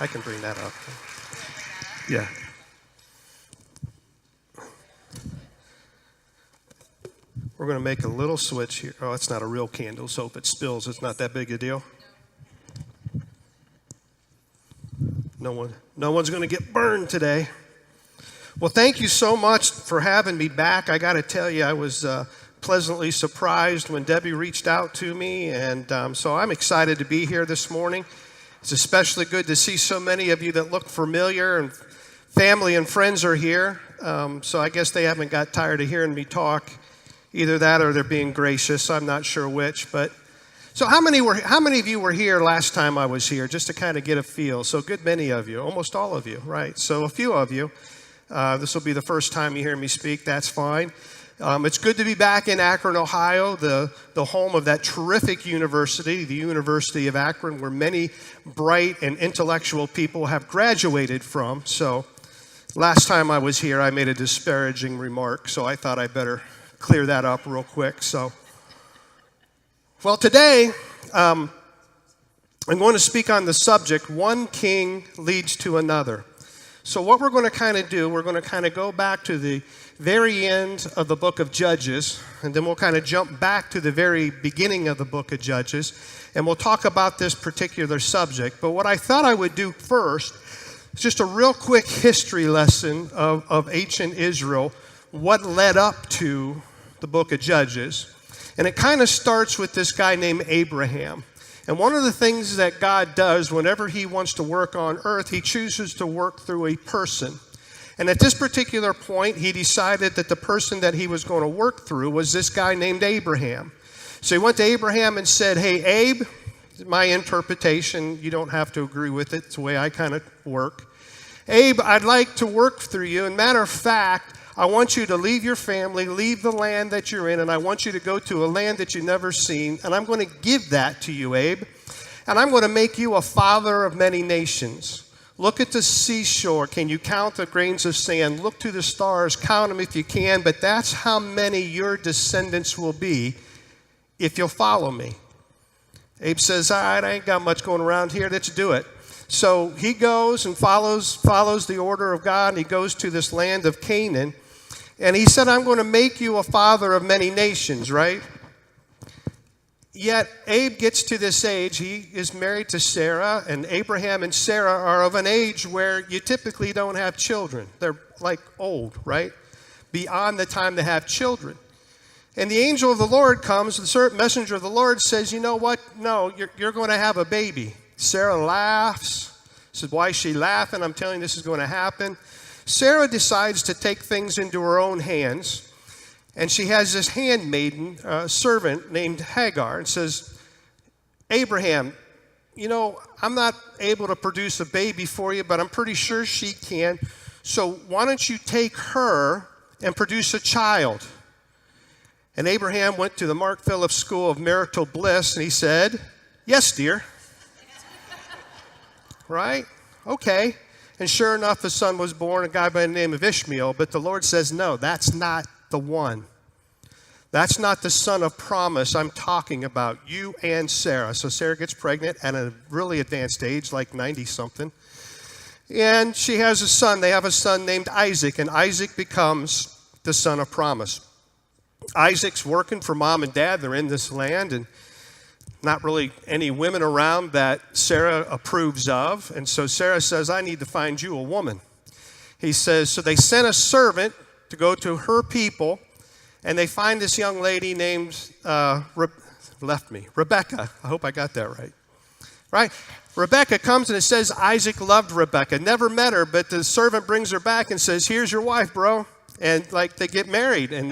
I can bring that up. Yeah. We're going to make a little switch here. Oh, it's not a real candle, so if it spills, it's not that big a deal. No one's going to get burned today. Well, thank you so much for having me back. I got to tell you, I was pleasantly surprised when Debbie reached out to me, and so I'm excited to be here this morning. It's especially good to see so many of you that look familiar, and family and friends are here. So I guess they haven't got tired of hearing me talk. Either that or they're being gracious. I'm not sure which. But so how many of you were here last time I was here, just to kind of get a feel? So good many of you, almost all of you, right? So a few of you. This will be the first time you hear me speak. That's fine. It's good to be back in Akron, Ohio, the home of that terrific university, the University of Akron, where many bright and intellectual people have graduated from. So last time I was here, I made a disparaging remark, so I thought I better clear that up real quick. So, well, today I'm going to speak on the subject, one king leads to another. So what we're going to kind of do, we're going to kind of go back to the very end of the book of Judges, and then we'll kind of jump back to the very beginning of the book of Judges, and we'll talk about this particular subject. But what I thought I would do first is just a real quick history lesson of ancient Israel, what led up to the book of Judges. And it kind of starts with this guy named Abraham. And one of the things that God does whenever he wants to work on earth, he chooses to work through a person. And at this particular point, he decided that the person that he was going to work through was this guy named Abraham. So he went to Abraham and said, "Hey, Abe," my interpretation, you don't have to agree with it, it's the way I kind of work. "Abe, I'd like to work through you. And matter of fact, I want you to leave your family, leave the land that you're in, and I want you to go to a land that you've never seen, and I'm going to give that to you, Abe. And I'm going to make you a father of many nations. Look at the seashore. Can you count the grains of sand? Look to the stars. Count them if you can, but that's how many your descendants will be if you'll follow me." Abe says, "All right, I ain't got much going around here. Let's do it." So he goes and follows the order of God, and he goes to this land of Canaan. And he said, "I'm going to make you a father of many nations," right? Yet Abe gets to this age. He is married to Sarah, and Abraham and Sarah are of an age where you typically don't have children. They're like old, right? Beyond the time to have children. And the angel of the Lord comes, the messenger of the Lord says, "You know what? No, you're going to have a baby." Sarah laughs. Says, "Why is she laughing? I'm telling you this is going to happen." Sarah decides to take things into her own hands, and she has this handmaiden, servant named Hagar, and says, "Abraham, you know, I'm not able to produce a baby for you, but I'm pretty sure she can. So why don't you take her and produce a child?" And Abraham went to the Mark Phillips School of Marital Bliss, and he said, "Yes, dear." Right? Okay. And sure enough, a son was born, a guy by the name of Ishmael. But the Lord says, "No, that's not the one. That's not the son of promise I'm talking about, you and Sarah." So Sarah gets pregnant at a really advanced age, like 90-something. And she has a son. They have a son named Isaac, and Isaac becomes the son of promise. Isaac's working for mom and dad. They're in this land, and not really any women around that Sarah approves of. And so Sarah says, "I need to find you a woman." He says, so they sent a servant to go to her people, and they find this young lady named, Rebecca. I hope I got that right. Right? Rebecca comes, and it says Isaac loved Rebecca. Never met her, but the servant brings her back and says, "Here's your wife, bro." And like they get married, and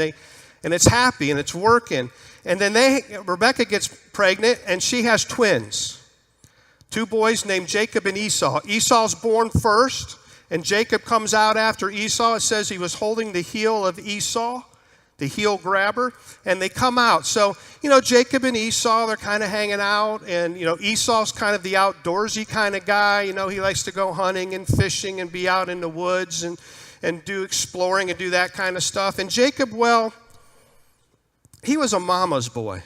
it's happy, and it's working. And then Rebecca gets pregnant, and she has twins. Two boys named Jacob and Esau. Esau's born first, and Jacob comes out after Esau. It says he was holding the heel of Esau, the heel grabber, and they come out. So, Jacob and Esau, they're kind of hanging out, and, Esau's kind of the outdoorsy kind of guy. He likes to go hunting and fishing and be out in the woods and do exploring and do that kind of stuff. And Jacob, well, he was a mama's boy.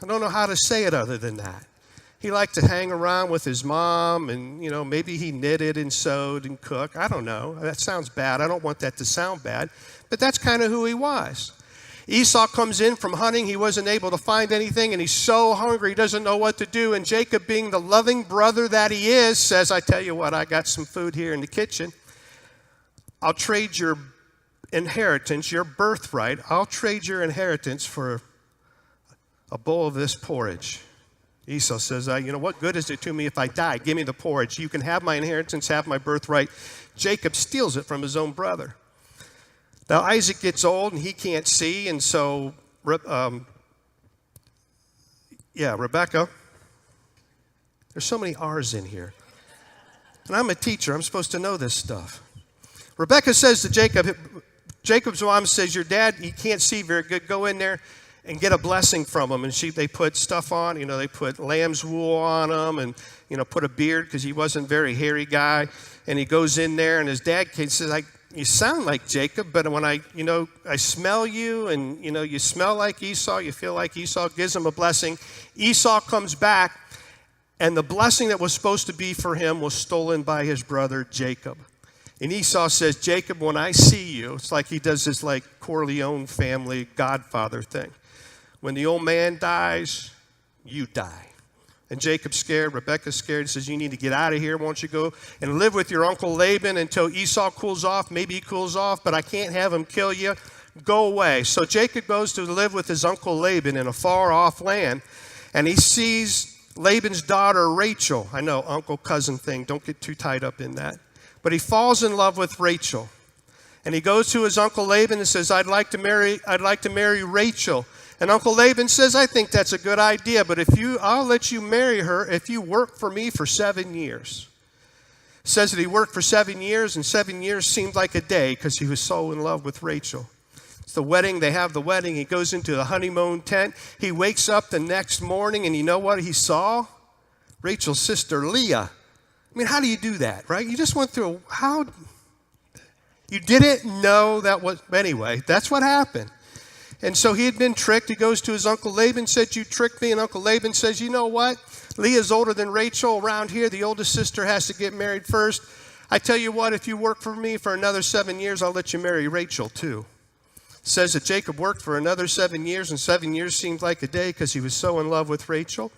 I don't know how to say it other than that. He liked to hang around with his mom, and, maybe he knitted and sewed and cooked. I don't know. That sounds bad. I don't want that to sound bad. But that's kind of who he was. Esau comes in from hunting. He wasn't able to find anything, and he's so hungry he doesn't know what to do. And Jacob, being the loving brother that he is, says, I tell you what, I got some food here in the kitchen. I'll trade your inheritance, your birthright. I'll trade your inheritance for a bowl of this porridge. Esau says, what good is it to me if I die? Give me the porridge. You can have my inheritance, have my birthright. Jacob steals it from his own brother. Now, Isaac gets old and he can't see, and so, Rebecca, there's so many R's in here. And I'm a teacher. I'm supposed to know this stuff. Rebecca says to Jacob, Jacob's mom says, your dad, he can't see very good. Go in there and get a blessing from him. And they put stuff on, they put lamb's wool on him and, put a beard because he wasn't a very hairy guy. And he goes in there and his dad says, you sound like Jacob, but when I smell you and, you smell like Esau, you feel like Esau, gives him a blessing. Esau comes back, and the blessing that was supposed to be for him was stolen by his brother Jacob. And Esau says, Jacob, when I see you, it's like he does this Corleone family godfather thing. When the old man dies, you die. And Jacob's scared, Rebekah's scared. He says, you need to get out of here. Why don't you go and live with your uncle Laban until Esau cools off? Maybe he cools off, but I can't have him kill you. Go away. So Jacob goes to live with his uncle Laban in a far-off land, and he sees Laban's daughter Rachel. I know, uncle, cousin thing. Don't get too tied up in that. But he falls in love with Rachel. And he goes to his uncle Laban and says, I'd like to marry Rachel. And Uncle Laban says, I think that's a good idea, but I'll let you marry her if you work for me for 7 years. It says that he worked for 7 years, and 7 years seemed like a day because he was so in love with Rachel. It's the wedding. They have the wedding. He goes into the honeymoon tent. He wakes up the next morning, and you know what he saw? Rachel's sister, Leah. I mean, how do you do that, right? You just went through, you didn't know that was, anyway, that's what happened. And so he had been tricked. He goes to his Uncle Laban, said, you tricked me. And Uncle Laban says, you know what? Leah's older than Rachel. Around here, the oldest sister has to get married first. I tell you what, if you work for me for another 7 years, I'll let you marry Rachel too. It says that Jacob worked for another 7 years, and 7 years seemed like a day because he was so in love with Rachel.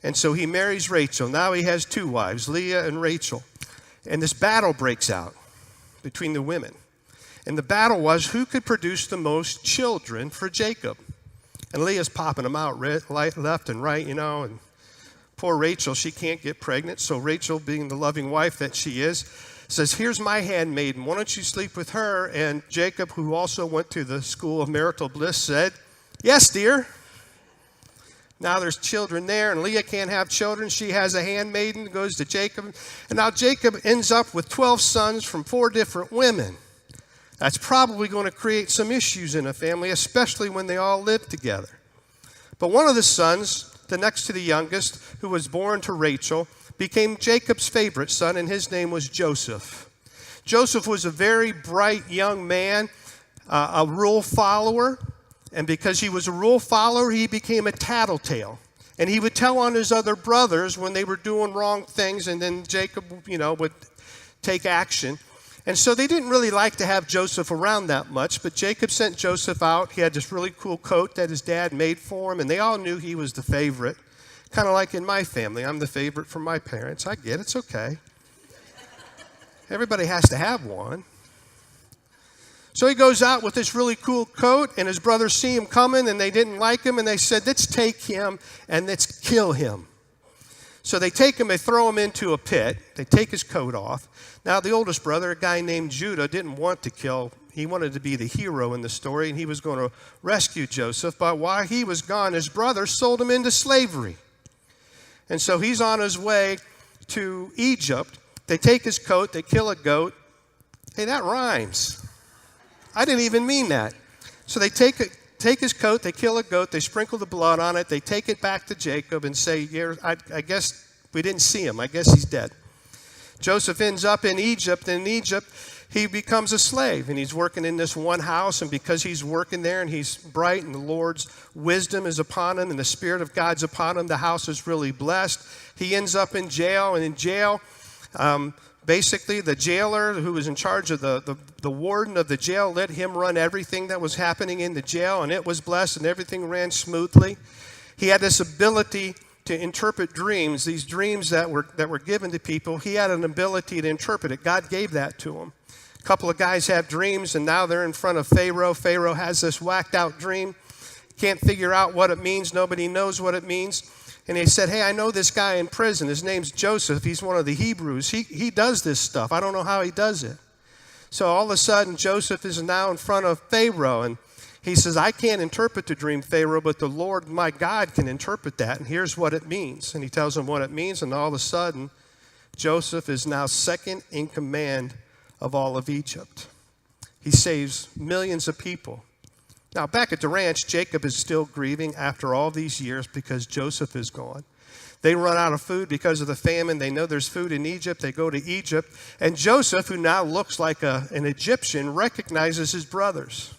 And so he marries Rachel. Now he has two wives, Leah and Rachel. And this battle breaks out between the women. And the battle was who could produce the most children for Jacob. And Leah's popping them out left and right, and poor Rachel, she can't get pregnant. So Rachel, being the loving wife that she is, says, here's my handmaiden. Why don't you sleep with her? And Jacob, who also went to the school of marital bliss, said, yes, dear. Now there's children there, and Leah can't have children. She has a handmaiden, goes to Jacob. And now Jacob ends up with 12 sons from 4 different women. That's probably going to create some issues in a family, especially when they all live together. But one of the sons, the next to the youngest, who was born to Rachel, became Jacob's favorite son, and his name was Joseph. Joseph was a very bright young man, a rule follower, and because he was a rule follower, he became a tattletale. And he would tell on his other brothers when they were doing wrong things, and then Jacob, would take action. And so they didn't really like to have Joseph around that much, but Jacob sent Joseph out. He had this really cool coat that his dad made for him, and they all knew he was the favorite. Kind of like in my family. I'm the favorite from my parents. I get it. It's okay. Everybody has to have one. So he goes out with this really cool coat, and his brothers see him coming, and they didn't like him, and they said, let's take him and let's kill him. So they take him, they throw him into a pit. They take his coat off. Now, the oldest brother, a guy named Judah, didn't want to kill. He wanted to be the hero in the story, and he was going to rescue Joseph. But while he was gone, his brothers sold him into slavery. And so he's on his way to Egypt. They take his coat, they kill a goat. Hey, that rhymes. I didn't even mean that. So they take his coat, they kill a goat, they sprinkle the blood on it, they take it back to Jacob and say, yeah, I guess we didn't see him. I guess he's dead. Joseph ends up in Egypt, and in Egypt, he becomes a slave, and he's working in this one house, and because he's working there and he's bright and the Lord's wisdom is upon him and the Spirit of God's upon him, the house is really blessed. He ends up in jail, and in jail, basically the jailer who was in charge of the warden of the jail let him run everything that was happening in the jail, and it was blessed and everything ran smoothly. He had this ability to interpret dreams, these dreams that were given to people. He had an ability to interpret it. God gave that to him. A couple of guys have dreams, and now they're in front of Pharaoh. Pharaoh has this whacked out dream. Can't figure out what it means. Nobody knows what it means. And he said, hey, I know this guy in prison. His name's Joseph. He's one of the Hebrews. He does this stuff. I don't know how he does it. So all of a sudden, Joseph is now in front of Pharaoh, and he says, I can't interpret the dream, Pharaoh, but the Lord, my God, can interpret that, and here's what it means. And he tells him what it means, and all of a sudden, Joseph is now second in command of all of Egypt. He saves millions of people. Now, back at the ranch, Jacob is still grieving after all these years because Joseph is gone. They run out of food because of the famine. They know there's food in Egypt. They go to Egypt, and Joseph, who now looks like an Egyptian, recognizes his brothers.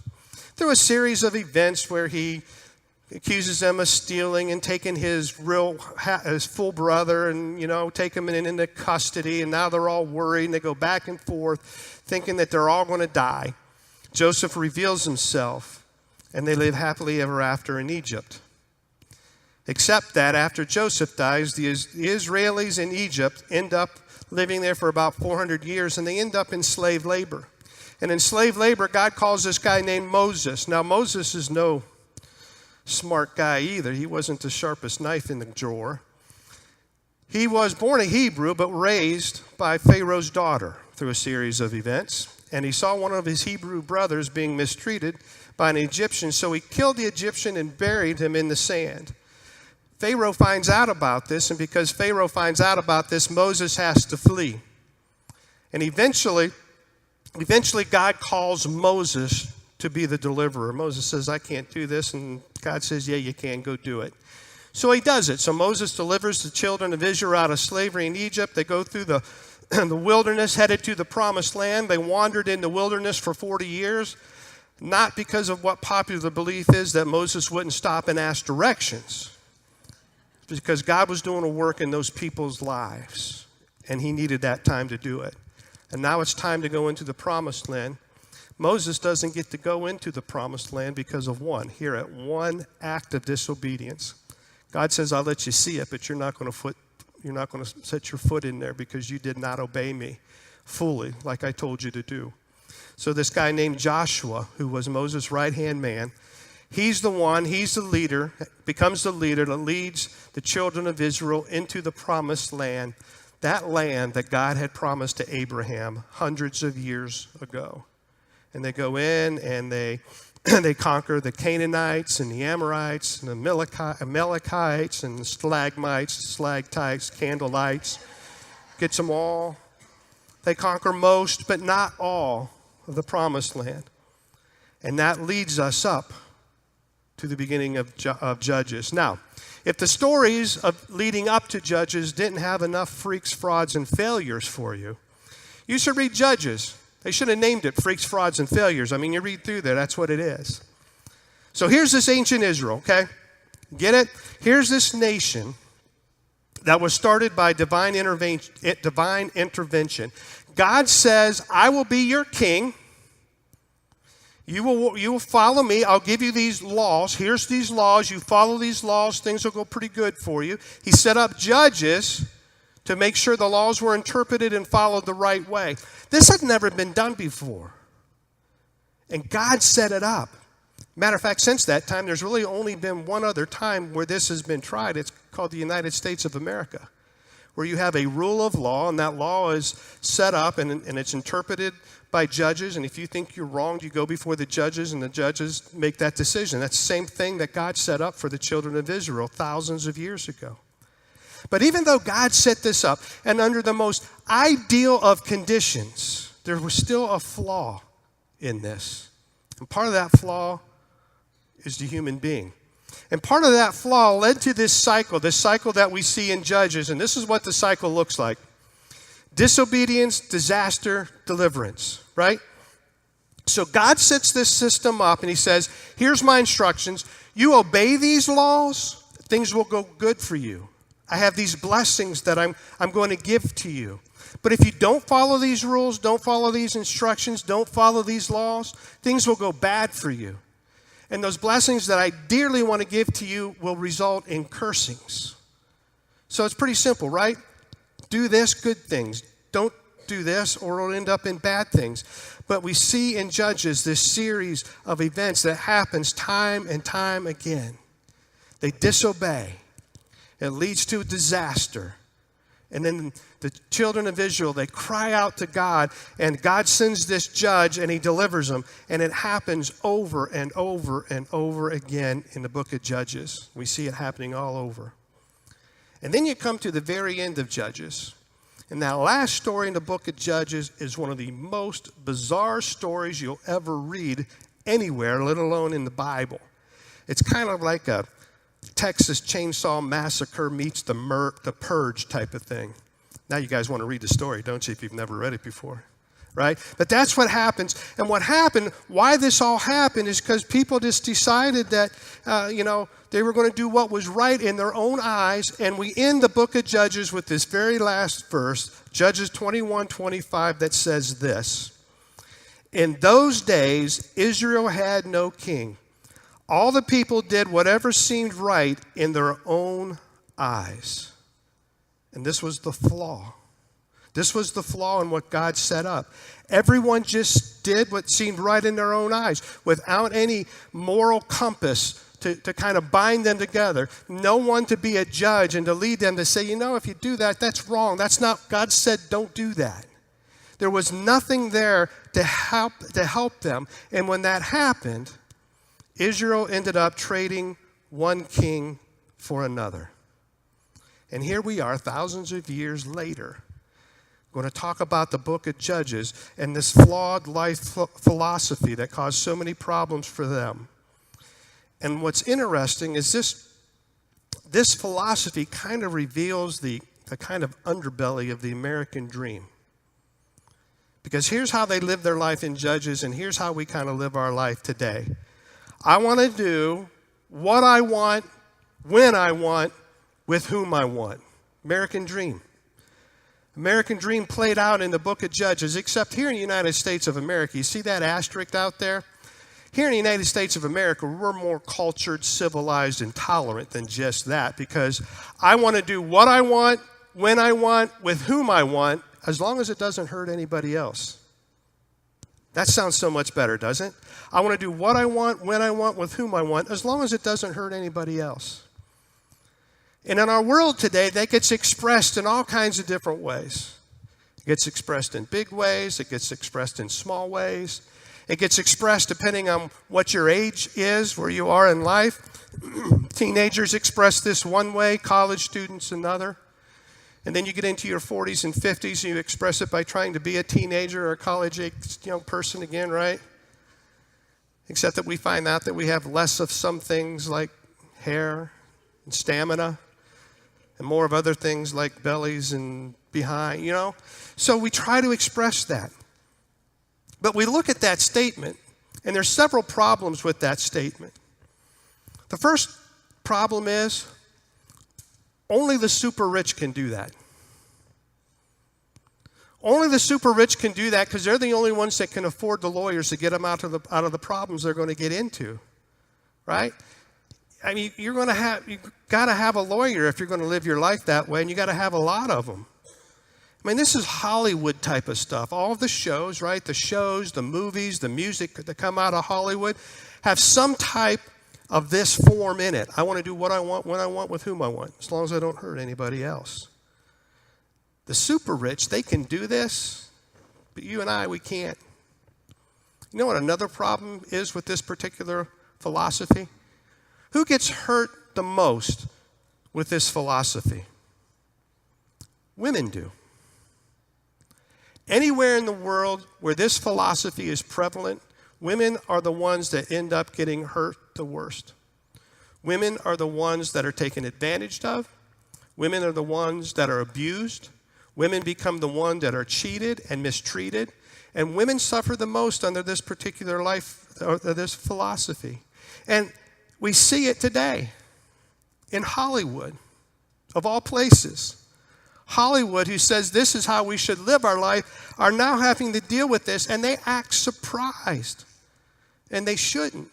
Through a series of events where he accuses them of stealing and taking his full brother and, take him into custody. And now they're all worried and they go back and forth thinking that they're all going to die. Joseph reveals himself and they live happily ever after in Egypt. Except that after Joseph dies, the Israelis in Egypt end up living there for about 400 years and they end up in slave labor. And in slave labor, God calls this guy named Moses. Now, Moses is no smart guy either. He wasn't the sharpest knife in the drawer. He was born a Hebrew, but raised by Pharaoh's daughter through a series of events. And he saw one of his Hebrew brothers being mistreated by an Egyptian, so he killed the Egyptian and buried him in the sand. Pharaoh finds out about this, and because Pharaoh finds out about this, Moses has to flee. And eventually, God calls Moses to be the deliverer. Moses says, I can't do this. And God says, yeah, you can. Go do it. So he does it. So Moses delivers the children of Israel out of slavery in Egypt. They go through the wilderness, headed to the promised land. They wandered in the wilderness for 40 years, not because of what popular belief is that Moses wouldn't stop and ask directions, because God was doing a work in those people's lives, and he needed that time to do it. And now it's time to go into the promised land. Moses doesn't get to go into the promised land because of one act of disobedience. God says, I'll let you see it, but you're not going to set your foot in there because you did not obey me fully like I told you to do. So this guy named Joshua, who was Moses' right-hand man, he's the leader, becomes the leader that leads the children of Israel into the promised land, that land that God had promised to Abraham hundreds of years ago. And they go in and they conquer the Canaanites and the Amorites and the Amalekites and the stalagmites, candlelights. Gets them all. They conquer most, but not all, of the promised land. And that leads us up to the beginning of Judges. Now, if the stories of leading up to Judges didn't have enough freaks, frauds, and failures for you, you should read Judges. They should have named it Freaks, Frauds, and Failures. I mean, you read through there, that's what it is. So here's this ancient Israel, okay? Get it? Here's this nation that was started by divine intervention. God says, I will be your king. You will follow me. I'll give you these laws. Here's these laws. You follow these laws, things will go pretty good for you. He set up judges to make sure the laws were interpreted and followed the right way. This had never been done before. And God set it up. Matter of fact, since that time, there's really only been one other time where this has been tried. It's called the United States of America, where you have a rule of law, and that law is set up, and it's interpreted by judges. And if you think you're wrong, you go before the judges, and the judges make that decision. That's the same thing that God set up for the children of Israel thousands of years ago. But even though God set this up, and under the most ideal of conditions, there was still a flaw in this. And part of that flaw is the human being. And part of that flaw led to this cycle that we see in Judges. And this is what the cycle looks like. Disobedience, disaster, deliverance, right? So God sets this system up and he says, here's my instructions. You obey these laws, things will go good for you. I have these blessings that I'm going to give to you. But if you don't follow these rules, don't follow these instructions, don't follow these laws, things will go bad for you. And those blessings that I dearly want to give to you will result in cursings. So it's pretty simple, right? Do this, good things. Don't do this, or it'll end up in bad things. But we see in Judges this series of events that happens time and time again. They disobey. It leads to disaster. And then the children of Israel, they cry out to God, and God sends this judge, and he delivers them. And it happens over and over and over again in the book of Judges. We see it happening all over. And then you come to the very end of Judges. And that last story in the book of Judges is one of the most bizarre stories you'll ever read anywhere, let alone in the Bible. It's kind of like a Texas Chainsaw Massacre meets the Purge type of thing. Now you guys want to read the story, don't you, if you've never read it before, right? But that's what happens. And what happened, why this all happened, is because people just decided that, they were going to do what was right in their own eyes. And we end the book of Judges with this very last verse, Judges 21:25, that says this. In those days, Israel had no king. All the people did whatever seemed right in their own eyes. And this was the flaw. This was the flaw in what God set up. Everyone just did what seemed right in their own eyes without any moral compass to kind of bind them together. No one to be a judge and to lead them to say, if you do that, that's wrong. That's not, God said don't do that. There was nothing there to help them. And when that happened, Israel ended up trading one king for another. And here we are, thousands of years later, going to talk about the book of Judges and this flawed life philosophy that caused so many problems for them. And what's interesting is this philosophy kind of reveals the kind of underbelly of the American dream. Because here's how they live their life in Judges, and here's how we kind of live our life today. I want to do what I want, when I want, with whom I want. American dream. American dream played out in the book of Judges, except here in the United States of America. You see that asterisk out there? Here in the United States of America, we're more cultured, civilized, and tolerant than just that, because I want to do what I want, when I want, with whom I want, as long as it doesn't hurt anybody else. That sounds so much better, doesn't it? I want to do what I want, when I want, with whom I want, as long as it doesn't hurt anybody else. And in our world today, that gets expressed in all kinds of different ways. It gets expressed in big ways. It gets expressed in small ways. It gets expressed depending on what your age is, where you are in life. Teenagers express this one way, college students another. And then you get into your 40s and 50s and you express it by trying to be a teenager or a college-aged young person again, right? Except that we find out that we have less of some things like hair and stamina and more of other things like bellies and behind, So we try to express that. But we look at that statement, and there's several problems with that statement. The first problem is only the super rich can do that. Only the super rich can do that because they're the only ones that can afford the lawyers to get them out of the problems they're going to get into, right? I mean, you got to have a lawyer if you're going to live your life that way, and you got to have a lot of them. I mean, this is Hollywood type of stuff. All of the shows, right? The shows, the movies, the music that come out of Hollywood have some type of this form in it. I want to do what I want, when I want, with whom I want, as long as I don't hurt anybody else. The super rich, they can do this, but you and I, we can't. You know what another problem is with this particular philosophy? Who gets hurt the most with this philosophy? Women do. Anywhere in the world where this philosophy is prevalent, women are the ones that end up getting hurt the worst. Women are the ones that are taken advantage of. Women are the ones that are abused. Women become the ones that are cheated and mistreated. And women suffer the most under this particular life, or this philosophy. And we see it today in Hollywood, of all places. Hollywood, who says this is how we should live our life, are now having to deal with this, and they act surprised. And they shouldn't.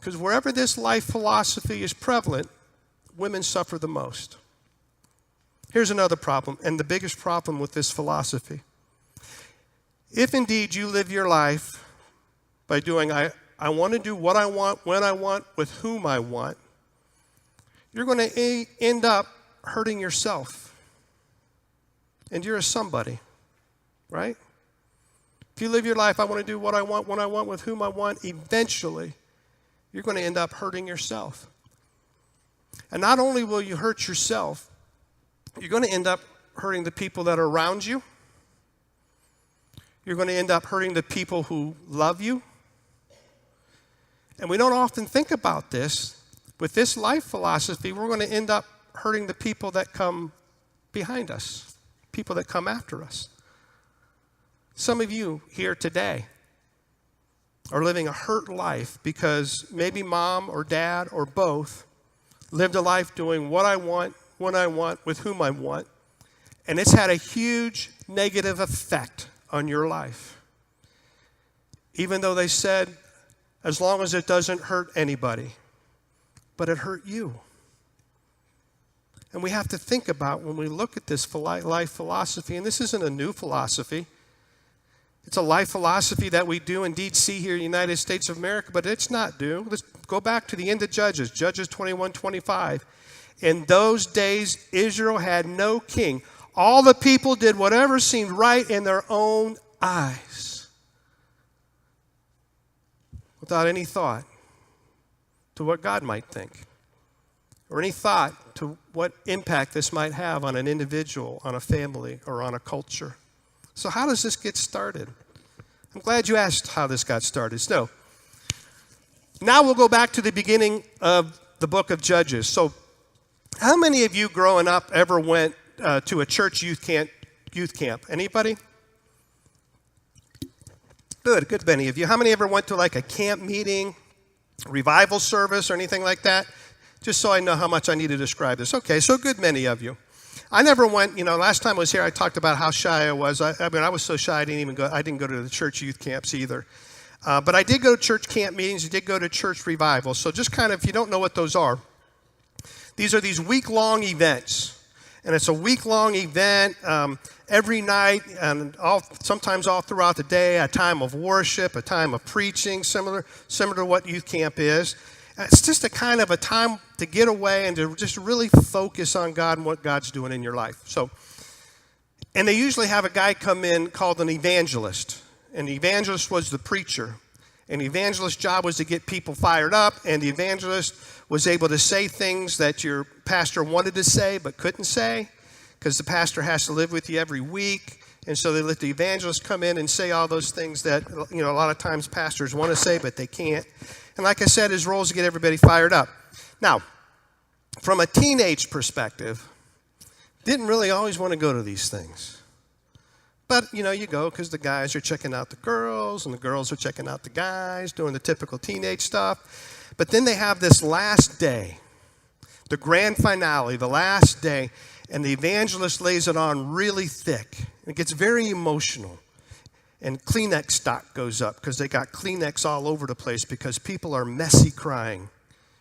Because wherever this life philosophy is prevalent, women suffer the most. Here's another problem, and the biggest problem with this philosophy. If indeed you live your life by doing, I want to do what I want, when I want, with whom I want, you're going to end up hurting yourself. And you're a somebody, right? If you live your life, I want to do what I want, when I want, with whom I want, eventually you're going to end up hurting yourself. And not only will you hurt yourself, you're going to end up hurting the people that are around you. You're going to end up hurting the people who love you. And we don't often think about this. With this life philosophy, we're going to end up hurting the people that come behind us, people that come after us. Some of you here today are living a hurt life because maybe mom or dad or both lived a life doing what I want, when I want, with whom I want, and it's had a huge negative effect on your life. Even though they said, as long as it doesn't hurt anybody, but it hurt you. And we have to think about when we look at this life philosophy, and this isn't a new philosophy. It's a life philosophy that we do indeed see here in the United States of America, but it's not new. Let's go back to the end of Judges 21:25. In those days, Israel had no king. All the people did whatever seemed right in their own eyes, without any thought to what God might think, or any thought to what impact this might have on an individual, on a family, or on a culture. So how does this get started? I'm glad you asked how this got started. So now we'll go back to the beginning of the book of Judges. So how many of you growing up ever went to a church youth camp? Anybody? Good many of you. How many ever went to like a camp meeting, revival service, or anything like that? Just so I know how much I need to describe this. Okay, so good many of you. I never went, last time I was here, I talked about how shy I was. I was so shy I didn't go to the church youth camps either. But I did go to church camp meetings. I did go to church revivals. So just kind of, if you don't know what those are, these are these week-long events. And it's a week-long event every night, and sometimes all throughout the day, a time of worship, a time of preaching, similar to what youth camp is. It's just a kind of a time to get away and to just really focus on God and what God's doing in your life. So, and they usually have a guy come in called an evangelist. And the evangelist was the preacher. And the evangelist's job was to get people fired up, and the evangelist was able to say things that your pastor wanted to say but couldn't say, because the pastor has to live with you every week. And so they let the evangelist come in and say all those things that, a lot of times pastors want to say, but they can't. And like I said, his role is to get everybody fired up. Now, from a teenage perspective, didn't really always want to go to these things. But, you go because the guys are checking out the girls, and the girls are checking out the guys, doing the typical teenage stuff. But then they have this last day, the grand finale, the last day, and the evangelist lays it on really thick. It gets very emotional. And Kleenex stock goes up because they got Kleenex all over the place because people are messy crying.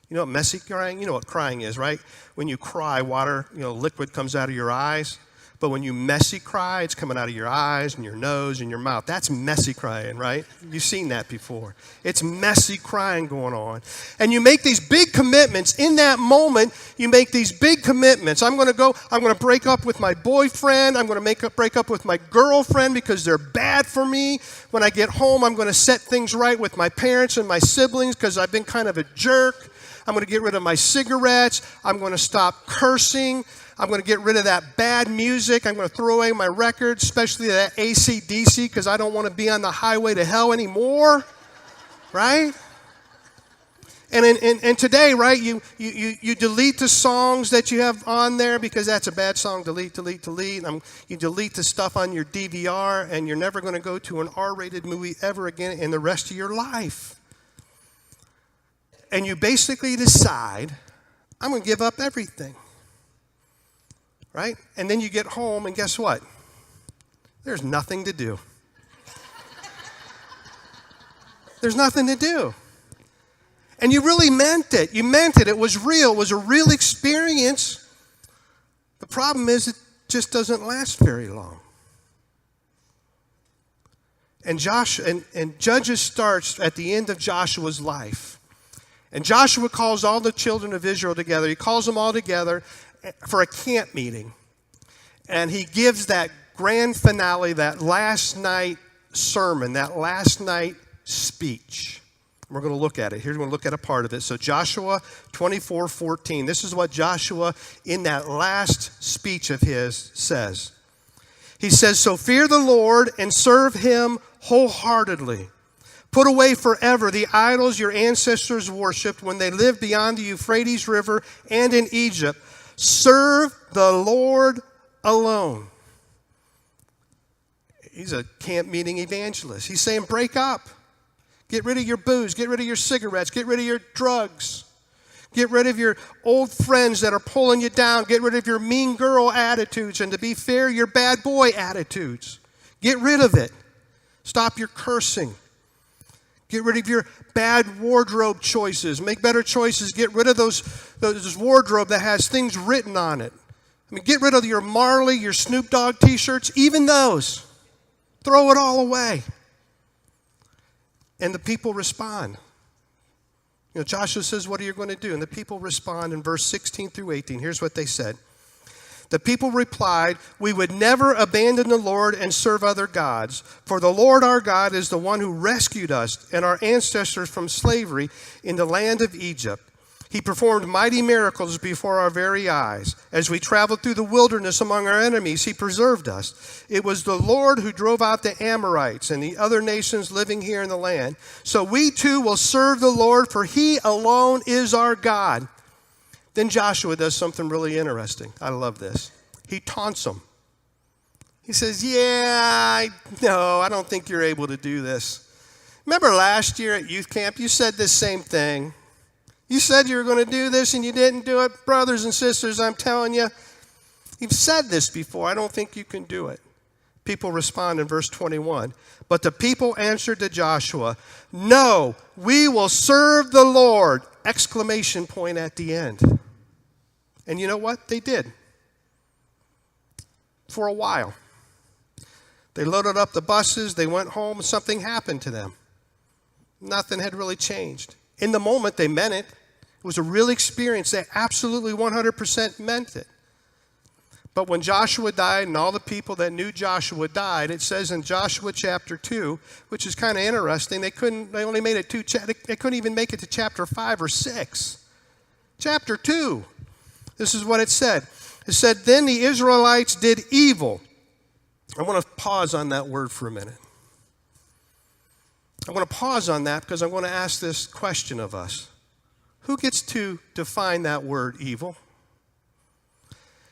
You know what messy crying? You know what crying is, right? When you cry, water, liquid comes out of your eyes. But when you messy cry, it's coming out of your eyes and your nose and your mouth. That's messy crying, right? You've seen that before. It's messy crying going on. And you make these big commitments. In that moment, you make these big commitments. I'm going to break up with my boyfriend. I'm going to break up with my girlfriend because they're bad for me. When I get home, I'm going to set things right with my parents and my siblings because I've been kind of a jerk. I'm going to get rid of my cigarettes. I'm going to stop cursing. I'm going to get rid of that bad music. I'm going to throw away my records, especially that AC/DC, because I don't want to be on the highway to hell anymore, right? And today, right, you delete the songs that you have on there because that's a bad song. Delete. You delete the stuff on your DVR, and you're never going to go to an R-rated movie ever again in the rest of your life. And you basically decide, I'm going to give up everything. Right? And then you get home, and guess what? There's nothing to do. There's nothing to do. And you really meant it. You meant it. It was real. It was a real experience. The problem is it just doesn't last very long. And Judges starts at the end of Joshua's life. And Joshua calls all the children of Israel together. He calls them all together for a camp meeting. And he gives that grand finale, that last night sermon, that last night speech. We're going to look at it. Here we're going to look at a part of it. So Joshua 24:14. This is what Joshua, in that last speech of his, says. He says, "So fear the Lord and serve him wholeheartedly. Put away forever the idols your ancestors worshipped when they lived beyond the Euphrates River and in Egypt. Serve the Lord alone." He's a camp meeting evangelist. He's saying, break up. Get rid of your booze. Get rid of your cigarettes. Get rid of your drugs. Get rid of your old friends that are pulling you down. Get rid of your mean girl attitudes. And to be fair, your bad boy attitudes. Get rid of it. Stop your cursing. Get rid of your bad wardrobe choices. Make better choices. Get rid of those wardrobe that has things written on it. I mean, get rid of your Marley, your Snoop Dogg t-shirts, even those. Throw it all away. And the people respond. You know, Joshua says, what are you going to do? And the people respond in verse 16 through 18. Here's what they said. The people replied, "We would never abandon the Lord and serve other gods. For the Lord our God is the one who rescued us and our ancestors from slavery in the land of Egypt. He performed mighty miracles before our very eyes. As we traveled through the wilderness among our enemies, he preserved us. It was the Lord who drove out the Amorites and the other nations living here in the land. So we too will serve the Lord, for he alone is our God." Then Joshua does something really interesting. I love this. He taunts them. He says, I don't think you're able to do this. Remember last year at youth camp, you said this same thing. You said you were going to do this and you didn't do it. Brothers and sisters, I'm telling you, you've said this before. I don't think you can do it. People respond in verse 21. But the people answered to Joshua, "No, we will serve the Lord!" Exclamation point at the end. And you know what? They did. For a while. They loaded up the buses. They went home. Something happened to them. Nothing had really changed. In the moment, they meant it. It was a real experience. They absolutely 100% meant it. But when Joshua died and all the people that knew Joshua died, it says in Joshua chapter 2, which is kind of interesting, they only made it they couldn't even make it to chapter 5 or 6. Chapter 2, this is what it said. It said, "Then the Israelites did evil." I want to pause on that word for a minute. I want to pause on that because I want to ask this question of us. Who gets to define that word evil?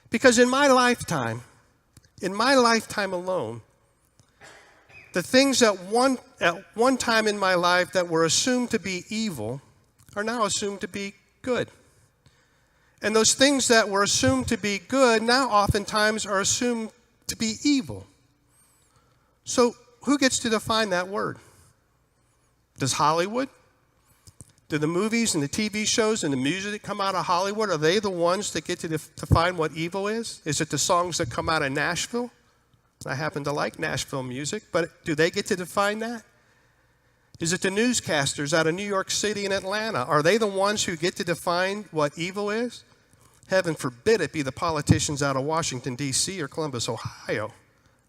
Because in my lifetime alone, the things at one time in my life that were assumed to be evil are now assumed to be good. And those things that were assumed to be good now oftentimes are assumed to be evil. So who gets to define that word? Does Hollywood? Do the movies and the TV shows and the music that come out of Hollywood, are they the ones that get to define what evil is? Is it the songs that come out of Nashville? I happen to like Nashville music, but do they get to define that? Is it the newscasters out of New York City and Atlanta? Are they the ones who get to define what evil is? Heaven forbid it be the politicians out of Washington, D.C. or Columbus, Ohio,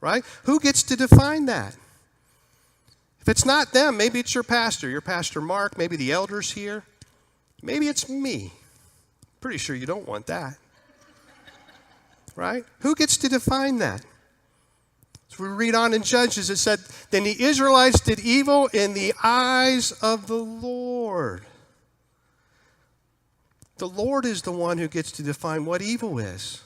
right? Who gets to define that? If it's not them, maybe it's your pastor Mark, maybe the elders here. Maybe it's me. Pretty sure you don't want that. Right? Who gets to define that? So we read on in Judges, it said, "Then the Israelites did evil in the eyes of the Lord." The Lord is the one who gets to define what evil is.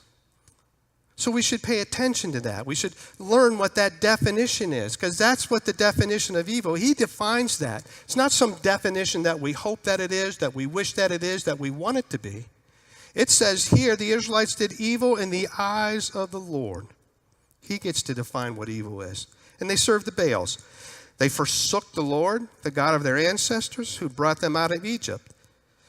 So we should pay attention to that. We should learn what that definition is, because that's what the definition of evil. He defines that. It's not some definition that we hope that it is, that we wish that it is, that we want it to be. It says here, the Israelites did evil in the eyes of the Lord. He gets to define what evil is. And they served the Baals. They forsook the Lord, the God of their ancestors, who brought them out of Egypt.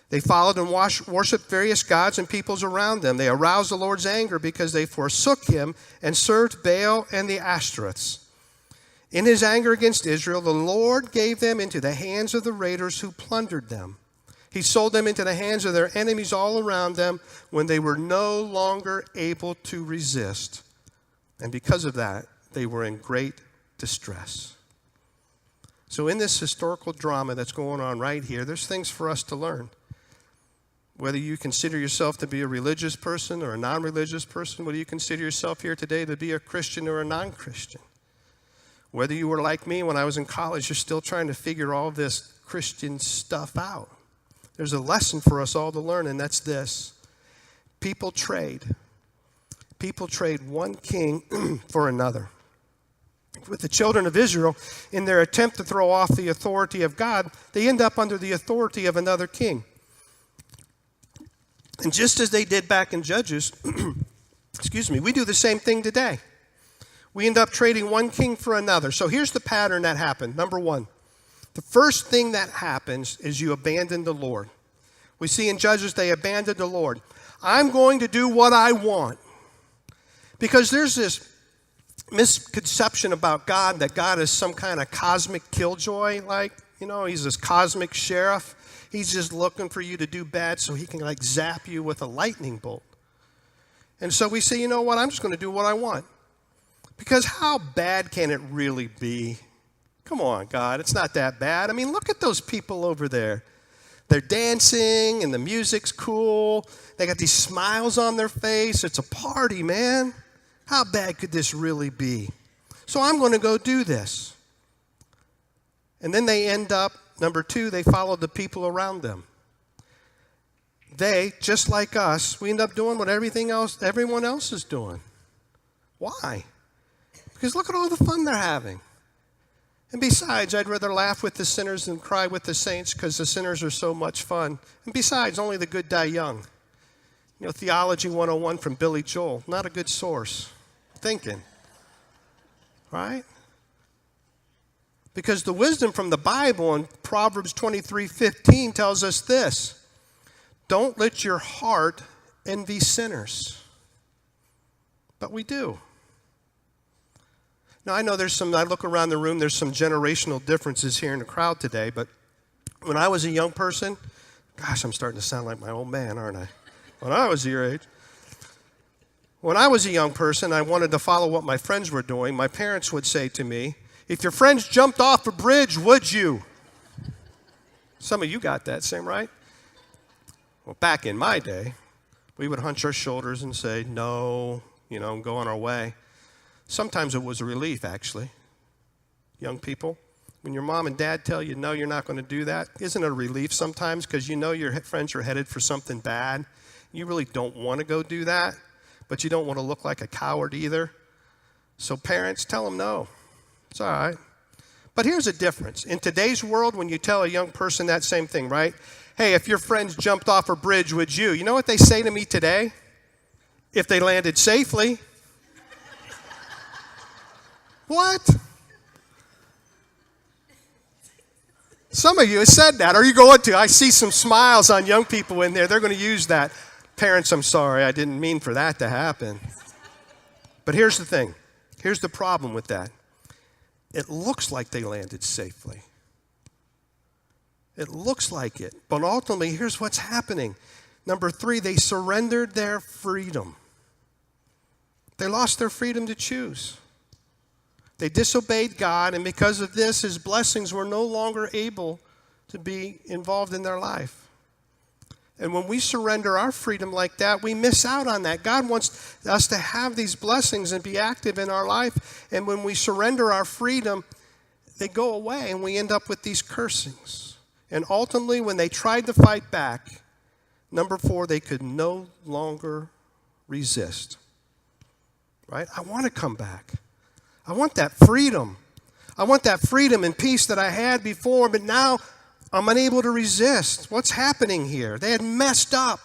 They followed and worshiped various gods and peoples around them. They aroused the Lord's anger because they forsook him and served Baal and the Ashtoreths. In his anger against Israel, the Lord gave them into the hands of the raiders who plundered them. He sold them into the hands of their enemies all around them when they were no longer able to resist. And because of that, they were in great distress. So in this historical drama that's going on right here, there's things for us to learn. Whether you consider yourself to be a religious person or a non-religious person, whether you consider yourself here today to be a Christian or a non-Christian, whether you were like me when I was in college, you're still trying to figure all this Christian stuff out. There's a lesson for us all to learn, and that's this. People trade. People trade one king for another. With the children of Israel, in their attempt to throw off the authority of God, they end up under the authority of another king. And just as they did back in Judges, we do the same thing today. We end up trading one king for another. So here's the pattern that happened. Number one, the first thing that happens is you abandon the Lord. We see in Judges they abandoned the Lord. I'm going to do what I want. Because there's this misconception about God, that God is some kind of cosmic killjoy, he's this cosmic sheriff. He's just looking for you to do bad so he can zap you with a lightning bolt. And so we say, you know what, I'm just going to do what I want. Because how bad can it really be? Come on, God, it's not that bad. I mean, look at those people over there. They're dancing and the music's cool. They got these smiles on their face. It's a party, man. How bad could this really be? So I'm going to go do this. And then they end up, number two, they follow the people around them. They, just like us, we end up doing what everyone else is doing. Why? Because look at all the fun they're having. And besides, I'd rather laugh with the sinners than cry with the saints, because the sinners are so much fun. And besides, only the good die young. Theology 101 from Billy Joel, not a good source. Thinking. Right? Because the wisdom from the Bible in Proverbs 23:15 tells us this. Don't let your heart envy sinners. But we do. Now, I know I look around the room, there's some generational differences here in the crowd today, but when I was a young person, gosh, I'm starting to sound like my old man, aren't I? When I was your age. When I was a young person, I wanted to follow what my friends were doing. My parents would say to me, if your friends jumped off a bridge, would you? Some of you got that, same right? Well, back in my day, we would hunch our shoulders and say, no, and go on our way. Sometimes it was a relief, actually. Young people, when your mom and dad tell you, no, you're not going to do that, isn't it a relief sometimes? Because your friends are headed for something bad. You really don't want to go do that, but you don't want to look like a coward either. So parents, tell them no. It's all right. But here's the difference. In today's world, when you tell a young person that same thing, right? Hey, if your friends jumped off a bridge, would you? You know what they say to me today? If they landed safely. What? Some of you have said that. Are you going to? I see some smiles on young people in there. They're going to use that. Parents, I'm sorry. I didn't mean for that to happen. But here's the thing. Here's the problem with that. It looks like they landed safely. It looks like it. But ultimately, here's what's happening. Number three, they surrendered their freedom. They lost their freedom to choose. They disobeyed God, and because of this, his blessings were no longer able to be involved in their life. And when we surrender our freedom like that, we miss out on that. God wants us to have these blessings and be active in our life. And when we surrender our freedom, they go away, and we end up with these cursings. And ultimately, when they tried to fight back, Number 4, they could no longer resist. Right? I want to come back. I want that freedom. I want that freedom and peace that I had before, but now I'm unable to resist. What's happening here? They had messed up.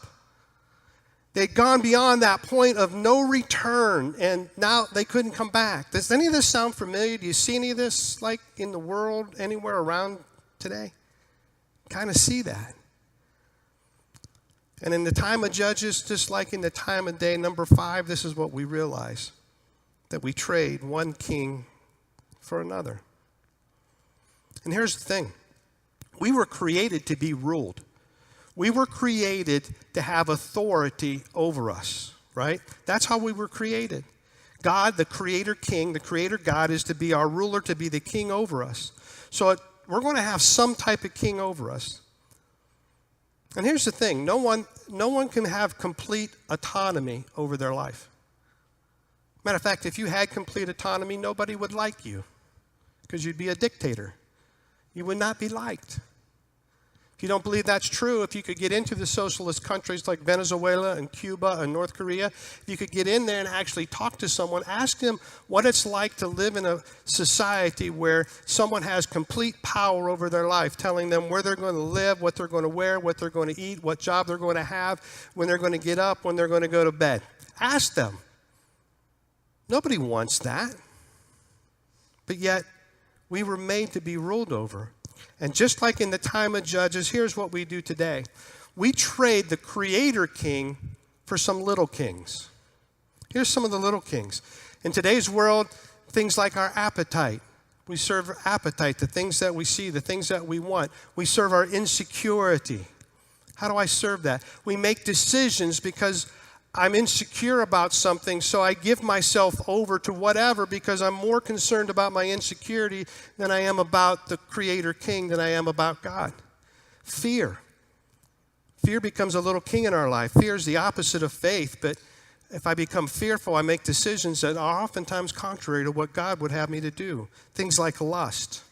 They'd gone beyond that point of no return, and now they couldn't come back. Does any of this sound familiar? Do you see any of this like in the world, anywhere around today? Kind of see that. And in the time of Judges, just like in the time of day number 5, this is what we realize, that we trade one king for another. And here's the thing. We were created to be ruled. We were created to have authority over us, right? That's how we were created. God, the creator king, the creator God, is to be our ruler, to be the king over us. So we're going to have some type of king over us. And here's the thing. No one can have complete autonomy over their life. Matter of fact, if you had complete autonomy, nobody would like you because you'd be a dictator. You would not be liked. If you don't believe that's true, if you could get into the socialist countries like Venezuela and Cuba and North Korea, if you could get in there and actually talk to someone, ask them what it's like to live in a society where someone has complete power over their life, telling them where they're going to live, what they're going to wear, what they're going to eat, what job they're going to have, when they're going to get up, when they're going to go to bed. Ask them. Nobody wants that. But yet, we were made to be ruled over. And just like in the time of Judges, here's what we do today. We trade the creator king for some little kings. Here's some of the little kings. In today's world, things like our appetite. We serve appetite, the things that we see, the things that we want. We serve our insecurity. How do I serve that? We make decisions because I'm insecure about something, so I give myself over to whatever because I'm more concerned about my insecurity than I am about the Creator King, than I am about God. Fear. Fear becomes a little king in our life. Fear is the opposite of faith, but if I become fearful, I make decisions that are oftentimes contrary to what God would have me to do. Things like lust,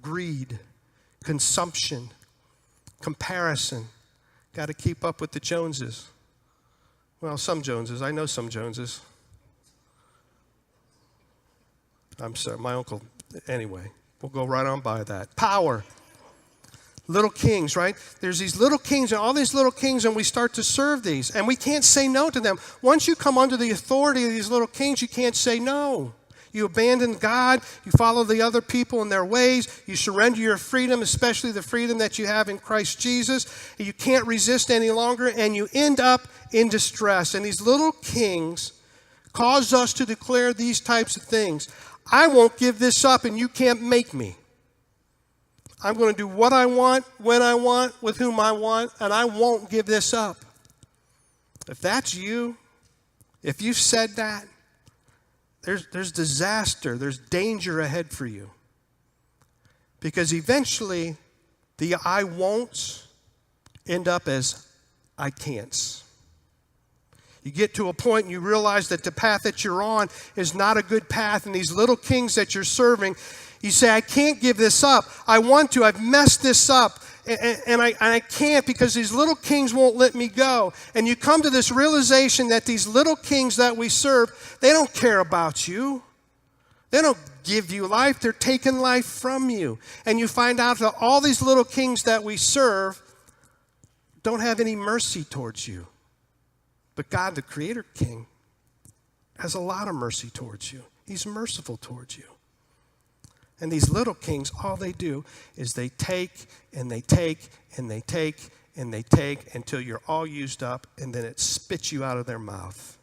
greed, consumption, comparison. Got to keep up with the Joneses. Well, some Joneses. I know some Joneses. I'm sorry, my uncle. Anyway, we'll go right on by that. Power. Little kings, right? There's these little kings and all these little kings, and we start to serve these. And we can't say no to them. Once you come under the authority of these little kings, you can't say no. You abandon God. You follow the other people in their ways. You surrender your freedom, especially the freedom that you have in Christ Jesus. You can't resist any longer, and you end up in distress. And these little kings cause us to declare these types of things. I won't give this up, and you can't make me. I'm going to do what I want, when I want, with whom I want, and I won't give this up. If that's you, if you've said that, there's disaster, there's danger ahead for you. Because eventually, the I won'ts end up as I can'ts. You get to a point and you realize that the path that you're on is not a good path, and these little kings that you're serving, you say, I can't give this up. I want to. I've messed this up. And I can't because these little kings won't let me go. And you come to this realization that these little kings that we serve, they don't care about you. They don't give you life. They're taking life from you. And you find out that all these little kings that we serve don't have any mercy towards you. But God, the Creator King, has a lot of mercy towards you. He's merciful towards you. And these little kings, all they do is they take and they take and they take and they take until you're all used up, and then it spits you out of their mouth.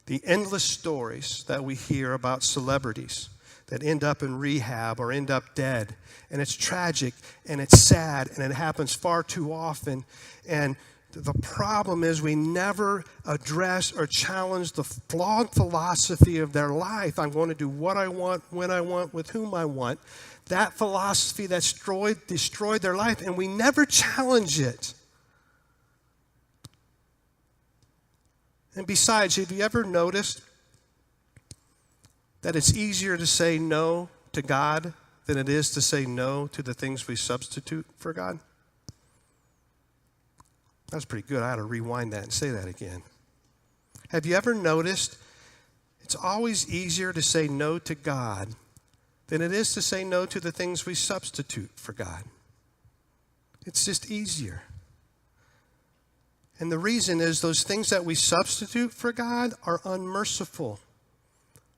The endless stories that we hear about celebrities that end up in rehab or end up dead. And it's tragic and it's sad and it happens far too often. And the problem is we never address or challenge the flawed philosophy of their life. I'm going to do what I want, when I want, with whom I want. That philosophy that destroyed their life, and we never challenge it. And besides, have you ever noticed that it's easier to say no to God than it is to say no to the things we substitute for God? That's pretty good. I ought to rewind that and say that again. Have you ever noticed it's always easier to say no to God than it is to say no to the things we substitute for God? It's just easier. And the reason is those things that we substitute for God are unmerciful.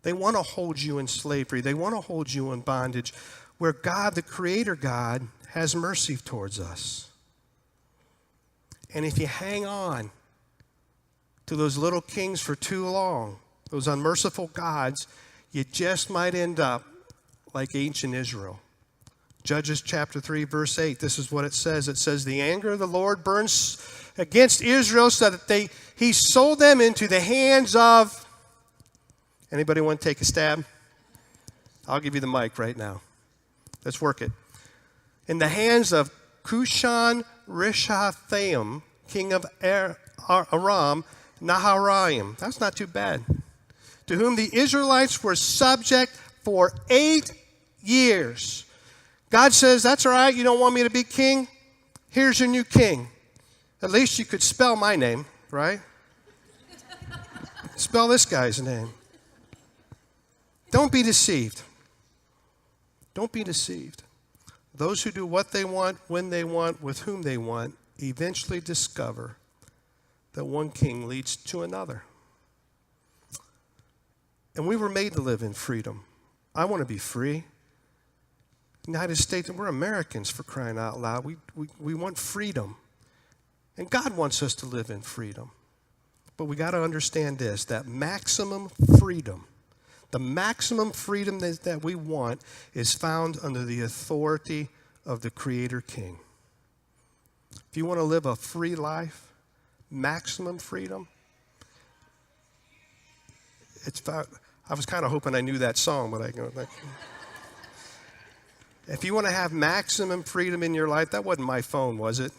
They want to hold you in slavery. They want to hold you in bondage, where God, the Creator God, has mercy towards us. And if you hang on to those little kings for too long, those unmerciful gods, you just might end up like ancient Israel. Judges chapter 3, verse 8, this is what it says. It says, the anger of the Lord burns against Israel so that he sold them into the hands of... Anybody want to take a stab? I'll give you the mic right now. Let's work it. In the hands of Cushan Rishathaim, king of Aram Naharaim. That's not too bad. To whom the Israelites were subject for 8 years. God says, that's all right, you don't want me to be king? Here's your new king. At least you could spell my name, right? Spell this guy's name. Don't be deceived. Don't be deceived. Those who do what they want, when they want, with whom they want, eventually discover that one king leads to another. And we were made to live in freedom. I want to be free. United States, we're Americans, for crying out loud. We want freedom. And God wants us to live in freedom. But we got to understand this, that maximum freedom, the maximum freedom that we want is found under the authority of the Creator King. If you want to live a free life, maximum freedom, it's found. I was kind of hoping I knew that song, but I go like. If you want to have maximum freedom in your life, that wasn't my phone, was it?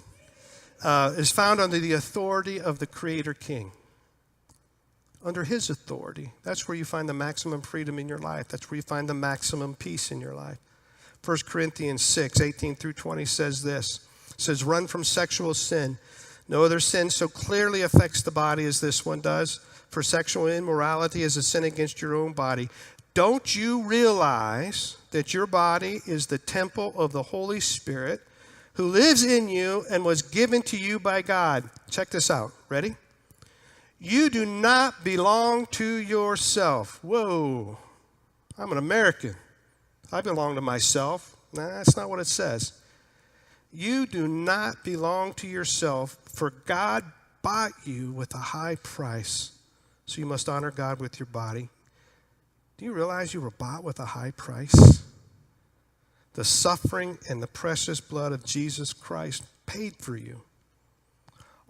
Is found under the authority of the Creator King. Under His authority. That's where you find the maximum freedom in your life. That's where you find the maximum peace in your life. 1 Corinthians 6, 18 through 20 says this. It says, run from sexual sin. No other sin so clearly affects the body as this one does. For sexual immorality is a sin against your own body. Don't you realize that your body is the temple of the Holy Spirit who lives in you and was given to you by God? Check this out. Ready? You do not belong to yourself. Whoa, I'm an American. I belong to myself. Nah, that's not what it says. You do not belong to yourself, for God bought you with a high price. So you must honor God with your body. Do you realize you were bought with a high price? The suffering and the precious blood of Jesus Christ paid for you.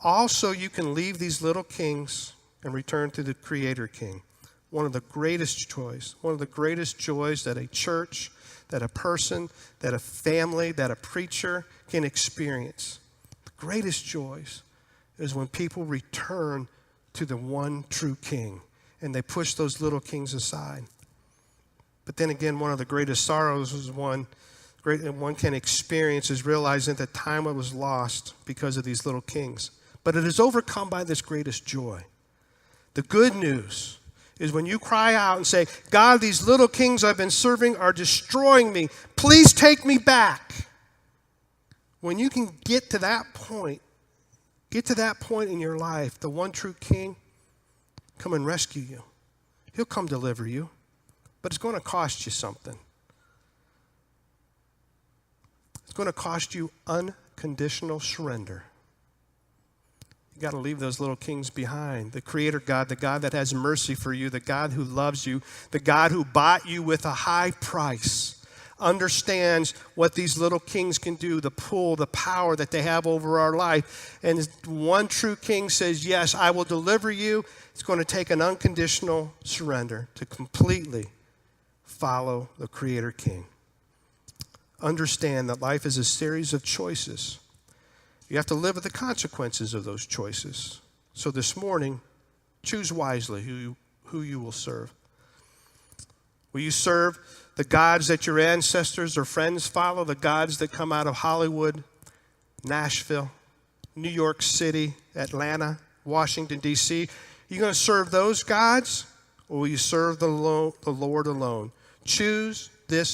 Also, you can leave these little kings and return to the Creator King. One of the greatest joys, that a church, that a person, that a family, that a preacher can experience. The greatest joys is when people return to the one true King and they push those little kings aside. But then again, one of the greatest sorrows is one can experience is realizing that time was lost because of these little kings. But it is overcome by this greatest joy. The good news is when you cry out and say, God, these little kings I've been serving are destroying me. Please take me back. When you can get to that point in your life, the one true King come and rescue you. He'll come deliver you, but it's going to cost you something. It's going to cost you unconditional surrender. You got to leave those little kings behind. The Creator God, the God that has mercy for you, the God who loves you, the God who bought you with a high price, understands what these little kings can do, the pull, the power that they have over our life. And one true King says, yes, I will deliver you. It's going to take an unconditional surrender to completely follow the Creator King. Understand that life is a series of choices. You have to live with the consequences of those choices. So this morning, choose wisely who you will serve. Will you serve the gods that your ancestors or friends follow, the gods that come out of Hollywood, Nashville, New York City, Atlanta, Washington, D.C. You going to serve those gods, or will you serve the Lord alone? Choose this